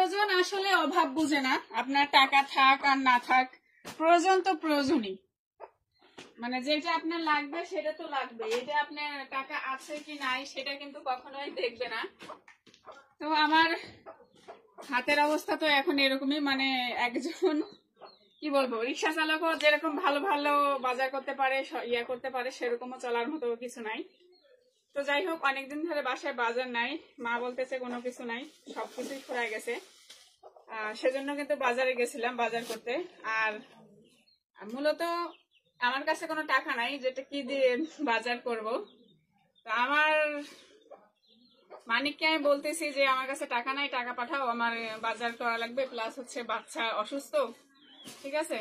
প্রয়োজন আসলে অভাব বুঝে না। আপনার টাকা থাক আর না থাক, প্রয়োজন তো প্রয়োজনই। মানে যেটা আপনার লাগবে সেটা তো লাগবে, এটা আপনার টাকা আছে কি নাই সেটা কিন্তু কখনোই দেখবে না। তো আমার হাতের অবস্থা তো এখন এরকমই, মানে একজন কি বলবো, রিক্সা চালকও যেরকম ভালো ভালো বাজার করতে পারে, ইয়া করতে পারে, সেরকমও চলার মতো কিছু নাই। তো যাই হোক, অনেকদিন ধরে বাসায় বাজার নাই, মা বলতেছে কোনো কিছু নাই, সবকিছুই ফুরায় গেছে। সেজন্য কিন্তু বাজারে গেছিলাম বাজার করতে। আর মূলত আমার কাছে কোনো টাকা নাই যেটা কি দিয়ে বাজার করব। তো আমার মানিককে আমি বলতেছি যে আমার কাছে টাকা নাই, টাকা পাঠাও, আমার বাজার করা লাগবে, প্লাস হচ্ছে বাচ্চা অসুস্থ, ঠিক আছে।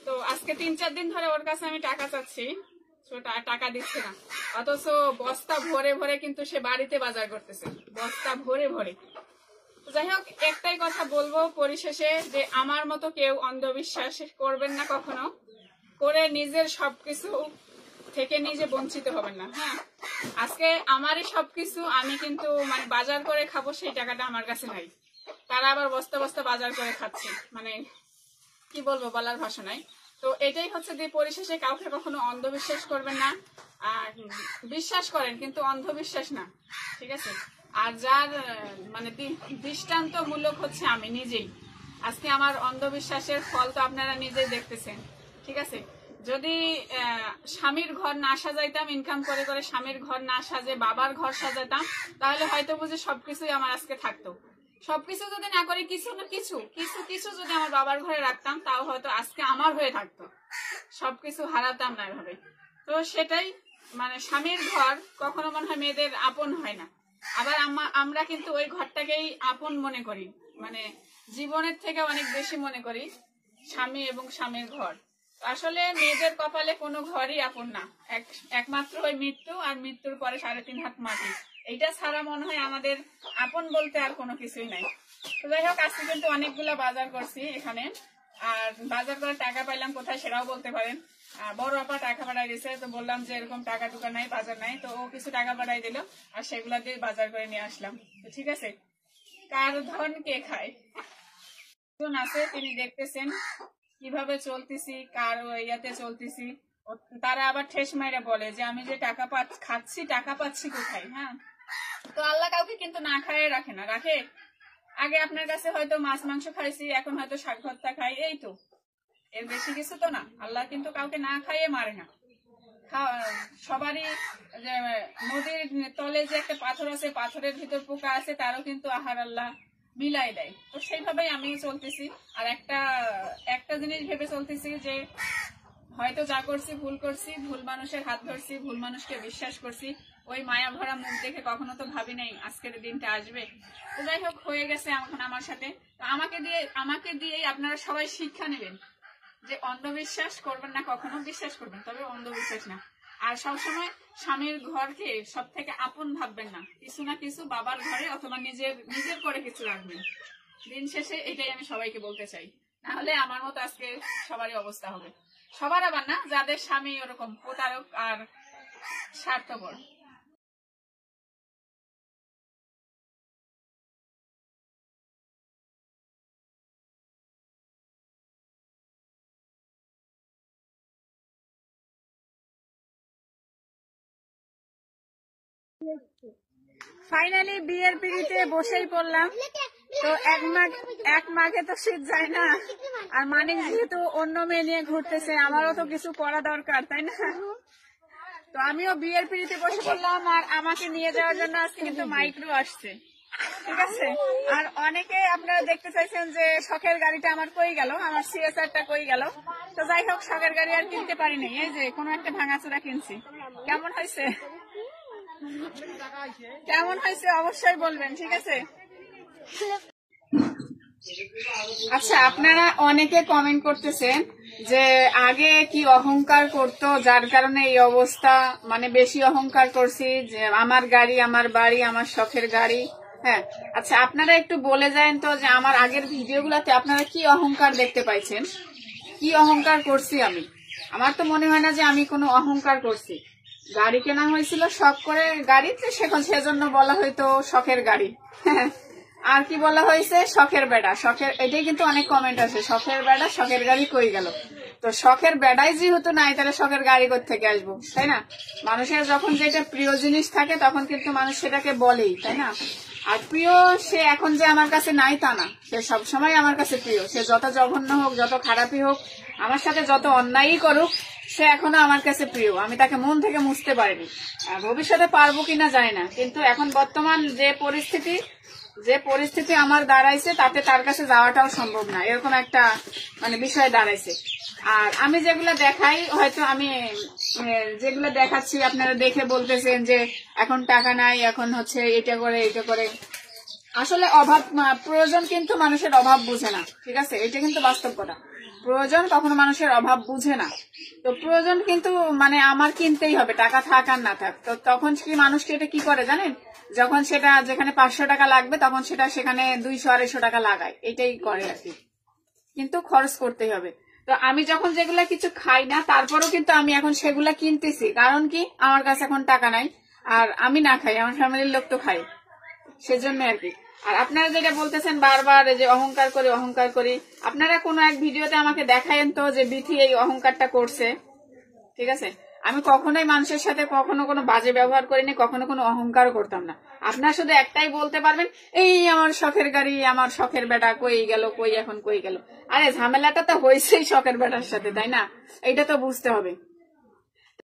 তো আজকে 3-4 দিন ধরে ওর কাছে আমি টাকা চাচ্ছি, টাকা দিচ্ছে না। অথচ বস্তা ভরে ভরে কিন্তু সে বাড়িতে বাজার করতেছে, বস্তা ভরে ভরে। যাই হোক, একটাই কথা বলবো পরিশেষে, যে আমার মতো কেউ অন্ধবিশ্বাস করবেন না কখনো, করে নিজের সবকিছু থেকে নিজে বঞ্চিত হবেন না। হ্যাঁ, আজকে আমারই সবকিছু, আমি কিন্তু মানে বাজার করে খাবো সেই টাকাটা আমার কাছে নাই, তারা আবার বস্তা বস্তা বাজার করে খাচ্ছে, মানে কি বলবো, বলার ভাষা নাই। তো এটাই হচ্ছে যে পরিশেষে কাউকে কখনো অন্ধবিশ্বাস করবেন না, আর বিশ্বাস করেন কিন্তু অন্ধবিশ্বাস না, ঠিক আছে। আর যার মানে দৃষ্টান্তমূলক হচ্ছে আমি নিজেই। আজকে আমার অন্ধবিশ্বাসের ফল তো আপনারা নিজেই দেখতেছেন, ঠিক আছে। যদি স্বামীর ঘর না সাজাইতাম, ইনকাম করে করে স্বামীর ঘর না সাজে বাবার ঘর সাজাতাম, তাহলে হয়তো বুঝে সবকিছুই আমার আজকে থাকতো। সবকিছু যদি না করে কিছু না কিছু কিছু কিছু যদি আমার বাবার ঘরে রাখতাম, তাও হয়তো আজকে আমার হয়ে থাকতো, সবকিছু হারাতাম না এভাবে। তো সেটাই, মানে স্বামীর ঘর কখনো মনে হয় মেয়েদের আপন হয় না, আবার আমরা কিন্তু ওই ঘরটাকেই আপন মনে করি, মানে জীবনের থেকে অনেক বেশি মনে করি স্বামী এবং স্বামীর ঘর। আসলে মেয়েদের কপালে কোনো ঘরই আপন না, একমাত্র ওই মৃত্যু, আর মৃত্যুর পরে 3.5 হাত মাটি, এইটা ছাড়া মনে হয় আমাদের আপন বলতে আর কোনো কিছুই নাই। তো যাই হোক, আজকে কিন্তু অনেকগুলো বাজার করছি এখানে, আর বাজার করে টাকা পাইলাম কোথায় সেটাও বলতে পারেন। বড় আপা টাকা পাঠাই দিছে, তো বললাম যে এরকম টাকা টুকা নাই, বাজার নাই, তো ও কিছু টাকা পাঠাই দিল, আর সেগুলা দিয়ে বাজার করে নিয়ে আসলাম। তো ঠিক আছে, কার ধন কে খায় আছে, তিনি দেখতেছেন কিভাবে চলতেছি, কার ইয়াতে চলতেছি। তারা আবার ঠেস মাইরা বলে যে আমি যে টাকা খাচ্ছি, টাকা পাচ্ছি কোথায়। হ্যাঁ, তো আল্লাহ কাউকে কিন্তু না খাইয়ে রাখে না, রাখে। আগে আপনার কাছে হয়তো মাছ মাংস খাইছি, এখন হয়তো শাক ভর্তা খাই, এই তো, এর বেশি কিছু তো না। আল্লাহ কিন্তু কাউকে না খাইয়ে মারে না। সবারই নদীর তলে যে একটা পাথর আছে, পাথরের ভিতর পোকা আছে, তারও কিন্তু আহার আল্লাহ মিলাই দেয়। তো সেইভাবেই আমিও চলতেছি। আর একটা জিনিস ভেবে চলতেছি যে হয়তো যা করছি ভুল করছি, ভুল মানুষের হাত ধরছি, ভুল মানুষকে বিশ্বাস করছি, ওই মায়া ভরা মুখ দেখে কখনো তো ভাবি নাই আজকের দিনটা আসবে। তো যাই হোক, হয়ে গেছে এখন আমার সাথে। তো আমাকে দিয়েই আপনারা সবাই শিক্ষা নেবেন যে অন্ধবিশ্বাস করবেন না, কখনো বিশ্বাস করবেন, তবে অন্ধবিশ্বাস না। আর সবসময় স্বামীর ঘরকে সব থেকে আপন ভাববেন না, কিছু না কিছু বাবার ঘরে অথবা নিজের করে কিছু রাখবেন। দিন শেষে এটাই আমি সবাইকে বলতে চাই, না হলে আমার মতো আজকে সবারই অবস্থা হবে। সবার আবার না, যাদের স্বামী ওরকম প্রতারক আর স্বার্থপর। ফাইনালি বিয়ের পিড়িতে বসেই পড়লাম। তো এক মাঘে তো শীত যায় না, আর মানিক যেহেতু অন্য মেয়ে নিয়ে ঘুরতেছে, আমারও তো কিছু করা দরকার, তাই না। তো আমিও বিয়ের পিড়িতে বসে পড়লাম, আর আমাকে নিয়ে যাওয়ার জন্য আজকে কিন্তু মাইক্রো আসছে, ঠিক আছে। আর অনেকে আপনারা দেখতে চাইছেন যে শখের গাড়িটা আমার কই গেল, আমার সিএসআরটা কই গেল। তো যাই হোক, শখের গাড়ি আর কিনতে পারিনি, এই যে কোনো একটা ভাঙাচোরা কিনছি। কেমন হয়েছে অবশ্যই বলবেন, ঠিক আছে। আচ্ছা, আপনারা অনেকে কমেন্ট করতেছেন যে আগে কি অহংকার করতো যার কারণে এই অবস্থা, মানে বেশি অহংকার করছি, যে আমার গাড়ি, আমার বাড়ি, আমার শখের গাড়ি। হ্যাঁ, আচ্ছা, আপনারা একটু বলে যান তো যে আমার আগের ভিডিওগুলোতে আপনারা কি অহংকার দেখতে পাইছেন, কি অহংকার করছি আমি। আমার তো মনে হয় না যে আমি কোনো অহংকার করছি। গাড়ি কেনা হয়েছিল শখ করে, গাড়িতে সেজন্য বলা হয়তো শখের গাড়ি। আর কি বলা হয়েছে, শখের বেড়া, শখের, এটাই কিন্তু অনেক কমেন্ট আছে, শখের বেড়া শখের গাড়ি কই গেল। তো শখের বেড়াই যেহেতু নাই, তাহলে শখের গাড়ি থেকে আসবো, তাই না? মানুষের যখন যেটা প্রিয় জিনিস থাকে তখন কিন্তু মানুষ সেটাকে বলেই, তাই না? আর প্রিয় সে এখন যে আমার কাছে নাই তা না, সে সবসময় আমার কাছে প্রিয়। সে যত জঘন্য হোক, যত খারাপই হোক, আমার সাথে যত অন্যায়ই করুক, সে এখনো আমার কাছে প্রিয়। আমি তাকে মন থেকে মুছতে পারিনি, আর ভবিষ্যতে পারবো কিনা জানি না, কিন্তু এখন বর্তমান যে পরিস্থিতি আমার দাঁড়াইছে, তাতে তার কাছে যাওয়াটাও সম্ভব না, এরকম একটা মানে বিষয় দাঁড়াইছে। আর আমি যেগুলো দেখাই, হয়তো আমি যেগুলো দেখাচ্ছি আপনারা দেখে বলতেছেন যে এখন টাকা নাই, এখন হচ্ছে এটা করে এটা করে। আসলে অভাব, প্রয়োজন কিন্তু মানুষের অভাব বুঝে না, ঠিক আছে? এটা কিন্তু বাস্তব কথা। প্রয়োজন কখনো মানুষের অভাব বুঝে না। তো প্রয়োজন কিন্তু মানে আমার কিনতেই হবে, টাকা থাক আর না থাক। তো তখন কি মানুষকে এটা কি করে জানেন, যখন সেটা যেখানে 500 টাকা লাগবে তখন সেটা সেখানে 200-250 টাকা লাগায়, এটাই করে আর কি। কিন্তু খরচ করতেই হবে। তো আমি যখন যেগুলা কিছু খাই না, তারপরও কিন্তু আমি এখন সেগুলা কিনতেছি, কারণ কি আমার কাছে এখন টাকা নাই। আর আমি না খাই, আমার ফ্যামিলির লোক তো খাই, সেজন্য আর কি। আর আপনারা যেটা বলতেছেন বারবার যে অহংকার করি, আপনারা কোনো এক ভিডিওতে আমাকে দেখায়েন তো যে বিথি এই অহংকারটা করছে, ঠিক আছে? আমি কখনোই মানুষের সাথে কখনো কোনো বাজে ব্যবহার করিনি, কখনো কোনো অহংকারও করতাম না। আপনারা শুধু একটাই বলতে পারবেন, এই আমার শখের গাড়ি, আমার শখের বেটা কই গেল, কই এখন কই গেল। আরে ঝামেলাটা তো হয়েছেই শখের বেটার সাথে, তাই না? এইটা তো বুঝতে হবে।